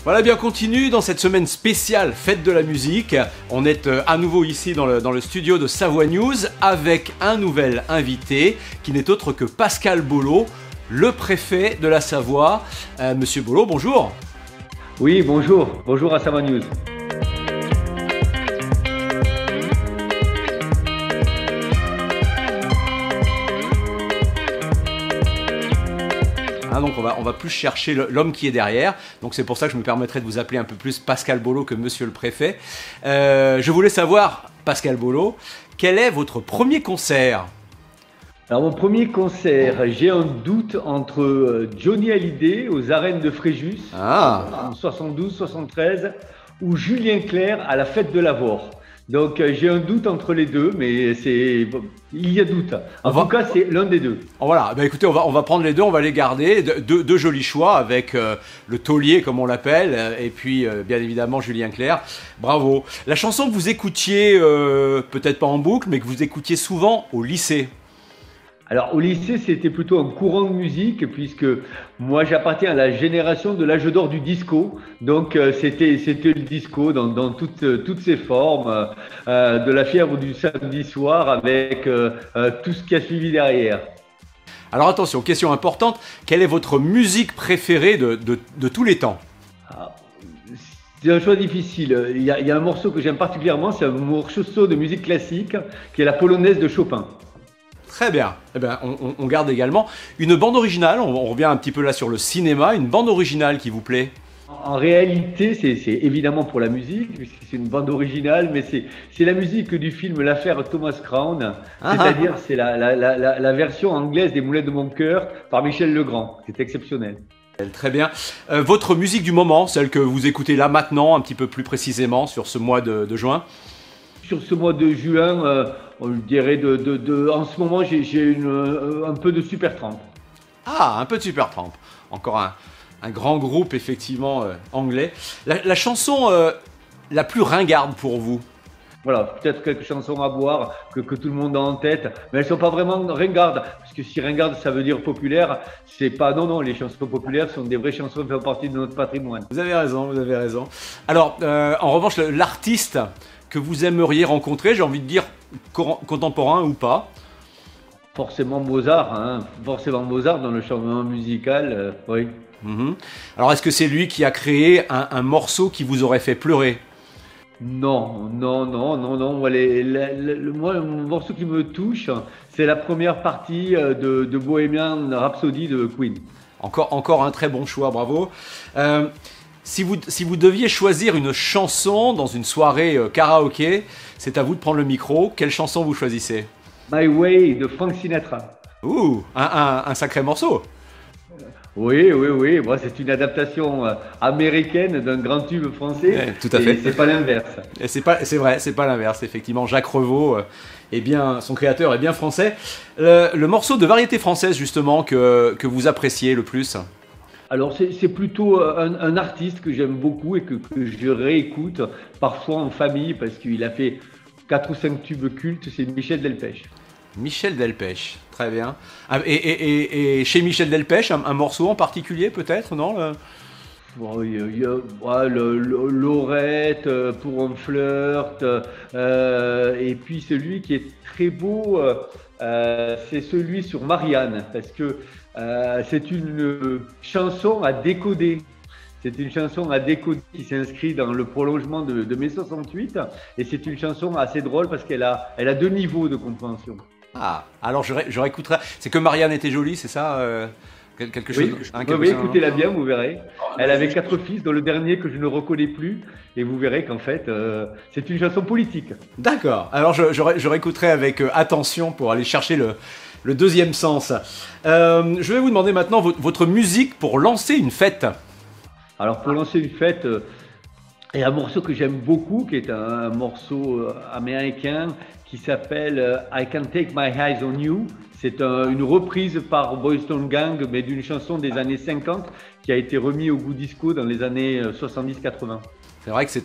Voilà, bien, on continue dans cette semaine spéciale Fête de la musique. On est à nouveau ici dans le studio de Savoie News avec un nouvel invité qui n'est autre que Pascal Bolo, le préfet de la Savoie. Monsieur Bolo, bonjour. Oui, bonjour. Bonjour à Savoie News. Donc on va plus chercher l'homme qui est derrière. Donc c'est pour ça que je me permettrai de vous appeler un peu plus Pascal Bolo que Monsieur le Préfet. Je voulais savoir, Pascal Bolo, quel est votre premier concert ? Alors mon premier concert, j'ai un doute entre Johnny Hallyday aux arènes de Fréjus en 72-73 ou Julien Clerc à la fête de l'Avor. Donc j'ai un doute entre les deux, mais il y a doute. En tout cas, c'est l'un des deux. Voilà, écoutez, on va prendre les deux, on va les garder. Deux jolis choix avec le taulier, comme on l'appelle, et puis bien évidemment Julien Clerc. Bravo. La chanson que vous écoutiez, peut-être pas en boucle, mais que vous écoutiez souvent au lycée. Alors au lycée, c'était plutôt un courant de musique puisque moi j'appartiens à la génération de l'âge d'or du disco. Donc c'était le disco dans toutes ses formes, de la fièvre du samedi soir avec tout ce qui a suivi derrière. Alors attention, question importante, quelle est votre musique préférée de tous les temps ? C'est un choix difficile. Il y a un morceau que j'aime particulièrement, c'est un morceau de musique classique qui est la polonaise de Chopin. Très bien. Eh bien, on garde également une bande originale. On revient un petit peu là sur le cinéma. Une bande originale qui vous plaît ? En réalité, c'est évidemment pour la musique, puisque c'est une bande originale, mais c'est la musique du film L'affaire Thomas Crown, c'est-à-dire c'est la version anglaise des Moulins de mon cœur par Michel Legrand. C'est exceptionnel. Très bien. Votre musique du moment, celle que vous écoutez là maintenant, un petit peu plus précisément sur ce mois de juin ? Sur ce mois de juin, on dirait en ce moment, j'ai un peu de Supertramp. Ah, un peu de Supertramp. Encore un grand groupe, effectivement, anglais. La chanson la plus ringarde pour vous ? Voilà, peut-être quelques chansons à boire que tout le monde a en tête, mais elles ne sont pas vraiment ringardes. Parce que si ringarde, ça veut dire populaire, c'est pas... Non, les chansons populaires sont des vraies chansons qui font partie de notre patrimoine. Vous avez raison. Alors, en revanche, l'artiste que vous aimeriez rencontrer, j'ai envie de dire contemporain ou pas ? Forcément Mozart, forcément Mozart dans le changement musical, oui. Alors est-ce que c'est lui qui a créé un morceau qui vous aurait fait pleurer ? Non. Moi, le morceau qui me touche, c'est la première partie de Bohemian Rhapsody de Queen. Encore un très bon choix, bravo. Si vous deviez choisir une chanson dans une soirée karaoké, c'est à vous de prendre le micro. Quelle chanson vous choisissez ? My Way de Frank Sinatra. Ouh, un sacré morceau. Oui. Moi, c'est une adaptation américaine d'un grand tube français. Tout à fait. C'est pas l'inverse. C'est vrai, c'est pas l'inverse. Effectivement, Jacques Revaux, son créateur est bien français. Le morceau de variété française, justement, que vous appréciez le plus ? Alors c'est plutôt un artiste que j'aime beaucoup et que je réécoute parfois en famille parce qu'il a fait 4 ou 5 tubes cultes, c'est Michel Delpech. Michel Delpech, très bien. Et chez Michel Delpech, un morceau en particulier peut-être, non ? Il y a Lorette, Pour un flirt, et puis celui qui est très beau, c'est celui sur Marianne, parce que c'est une chanson à décoder. C'est une chanson à décoder qui s'inscrit dans le prolongement de mai 68, et c'est une chanson assez drôle parce qu'elle a 2 niveaux de compréhension. Ah, alors je réécouterai. C'est que Marianne était jolie, c'est ça quelque chose. Oui, écoutez-la bien, vous verrez. Elle avait 4 fils, dont le dernier que je ne reconnais plus, et vous verrez qu'en fait, c'est une chanson politique. D'accord. Alors je réécouterai avec attention pour aller chercher le deuxième sens. Je vais vous demander maintenant votre musique pour lancer une fête. Alors pour lancer une fête, il y a un morceau que j'aime beaucoup, qui est un morceau américain qui s'appelle I Can't Take My Eyes on You. C'est une reprise par Boys Town Gang, mais d'une chanson des années 50 qui a été remise au goût disco dans les années 70-80. C'est vrai que c'est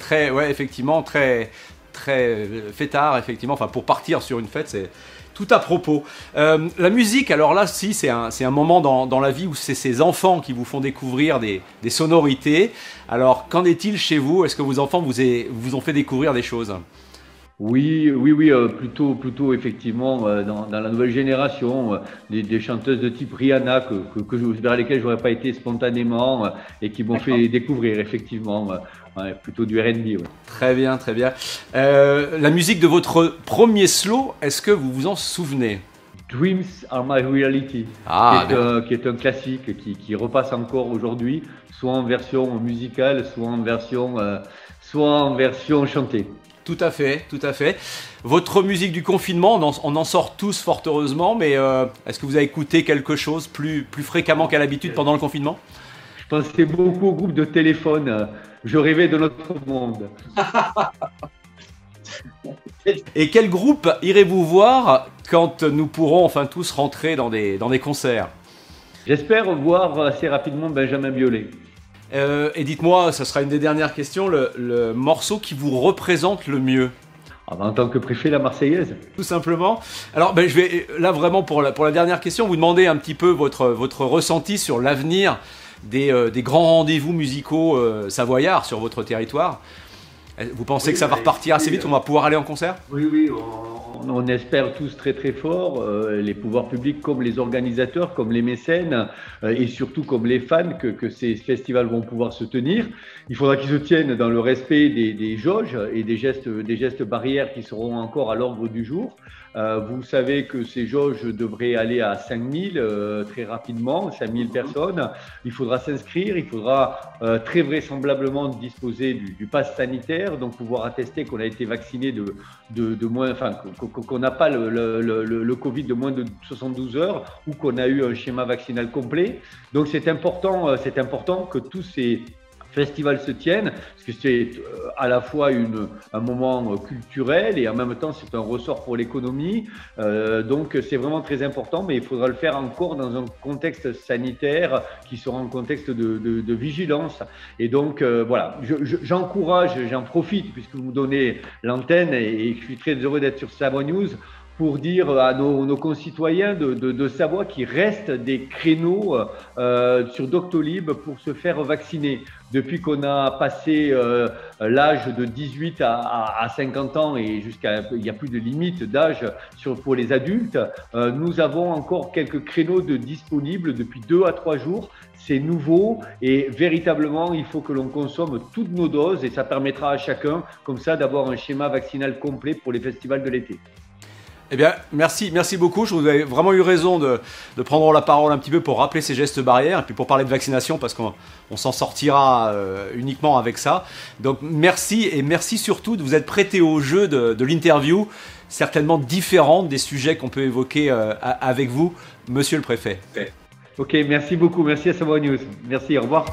effectivement très très fêtard, effectivement. Enfin, pour partir sur une fête, c'est tout à propos. La musique, alors là, si, c'est un moment dans la vie où c'est ces enfants qui vous font découvrir des sonorités. Alors, qu'en est-il chez vous? Est-ce que vos enfants vous ont fait découvrir des choses? Oui, plutôt effectivement dans la nouvelle génération, des chanteuses de type Rihanna vers lesquelles j'aurais pas été spontanément et qui m'ont fait découvrir effectivement plutôt du R&B. Ouais. Très bien, très bien. La musique de votre premier slow, est-ce que vous vous en souvenez? Dreams are my reality, qui est un classique qui repasse encore aujourd'hui, soit en version musicale, soit en version chantée. Tout à fait, tout à fait. Votre musique du confinement, on en sort tous fort heureusement, mais est-ce que vous avez écouté quelque chose plus fréquemment qu'à l'habitude pendant le confinement? Je pensais beaucoup au groupe de téléphone. Je rêvais de notre monde. Et quel groupe irez-vous voir quand nous pourrons enfin tous rentrer dans des concerts? J'espère voir assez rapidement Benjamin Biolay. Et dites-moi, ça sera une des dernières questions, le morceau qui vous représente le mieux? En tant que préfet, la Marseillaise. Tout simplement. Alors, je vais là vraiment pour la dernière question, vous demander un petit peu votre ressenti sur l'avenir des grands rendez-vous musicaux savoyards sur votre territoire. Vous pensez que ça va repartir assez vite, on va pouvoir aller en concert? Oui, on espère tous très très fort, les pouvoirs publics comme les organisateurs, comme les mécènes et surtout comme les fans que ces festivals vont pouvoir se tenir. Il faudra qu'ils se tiennent dans le respect des jauges et des gestes barrières qui seront encore à l'ordre du jour. Vous savez que ces jauges devraient aller à 5000 très rapidement, 5000 personnes. Il faudra s'inscrire, il faudra très vraisemblablement disposer du pass sanitaire, donc pouvoir attester qu'on a été vacciné de moins, enfin qu'on n'a pas le Covid de moins de 72 heures ou qu'on a eu un schéma vaccinal complet. Donc c'est important que tous ces festivals se tiennent, parce que c'est à la fois un moment culturel et en même temps c'est un ressort pour l'économie. Donc c'est vraiment très important, mais il faudra le faire encore dans un contexte sanitaire qui sera un contexte de vigilance. Et donc voilà, j'encourage, j'en profite puisque vous me donnez l'antenne et je suis très heureux d'être sur Savoie News pour dire à nos concitoyens de Savoie qu'il reste des créneaux sur Doctolib pour se faire vacciner. Depuis qu'on a passé l'âge de 18 à 50 ans et il n'y a plus de limite d'âge pour les adultes, nous avons encore quelques créneaux disponibles depuis 2 à 3 jours. C'est nouveau et véritablement, il faut que l'on consomme toutes nos doses et ça permettra à chacun, comme ça, d'avoir un schéma vaccinal complet pour les festivals de l'été. Eh bien, merci beaucoup. Je vous avais vraiment eu raison de prendre la parole un petit peu pour rappeler ces gestes barrières et puis pour parler de vaccination parce qu'on s'en sortira uniquement avec ça. Donc merci et merci surtout de vous être prêté au jeu de l'interview, certainement différente des sujets qu'on peut évoquer avec vous, monsieur le préfet. Ok, merci beaucoup. Merci à Savoie News. Merci, au revoir.